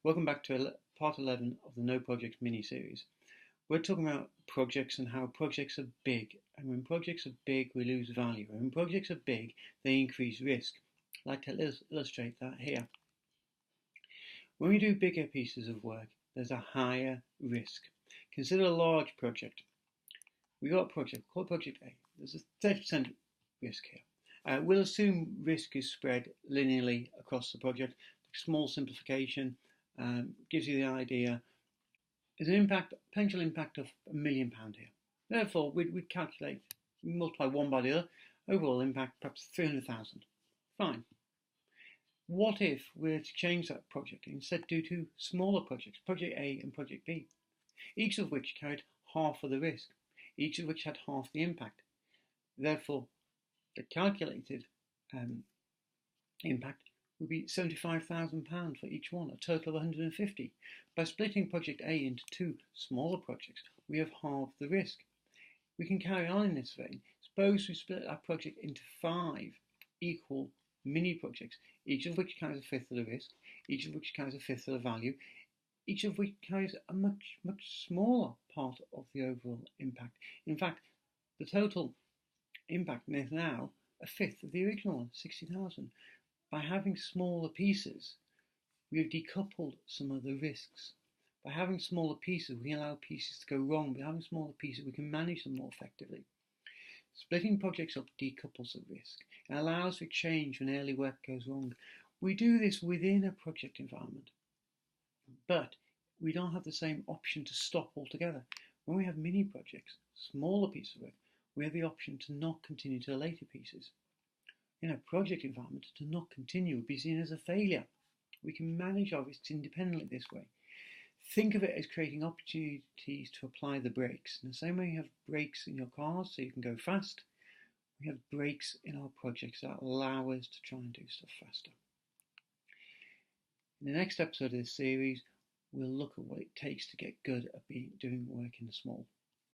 Welcome back to part 11 of the No Projects mini-series. We're talking about projects and how projects are big. And when projects are big, we lose value. And when projects are big, they increase risk. I'd like to illustrate that here. When we do bigger pieces of work, there's a higher risk. Consider a large project. We've got a project called Project A. There's a 30% risk here. We'll assume risk is spread linearly across the project. Small simplification gives you the idea. There's an potential impact of £1 million here. Therefore, we'd calculate, multiply one by the other, overall impact perhaps 300,000. Fine. What if we were to change that project and instead do two smaller projects, Project A and Project B, each of which carried half of the risk, each of which had half the impact. Therefore, the calculated impact would be £75,000 for each one, a total of 150. By splitting Project A into two smaller projects, we have halved the risk. We can carry on in this vein. Suppose we split our project into 5 equal mini projects, each of which carries a fifth of the risk, each of which carries a fifth of the value, each of which carries a much smaller part of the overall impact. In fact, the total impact is now a fifth of the original one, 60,000. By having smaller pieces, we have decoupled some of the risks. By having smaller pieces, we allow pieces to go wrong. By having smaller pieces, we can manage them more effectively. Splitting projects up decouples the risk and allows for change when early work goes wrong. We do this within a project environment, but we don't have the same option to stop altogether. When we have mini projects, smaller pieces of work, we have the option to not continue to the later pieces. In a project environment, to not continue would be seen as a failure. We can manage our risks independently this way. Think of it as creating opportunities to apply the brakes. In the same way you have brakes in your cars so you can go fast, we have brakes in our projects that allow us to try and do stuff faster. In the next episode of this series, we'll look at what it takes to get good at doing work in the small.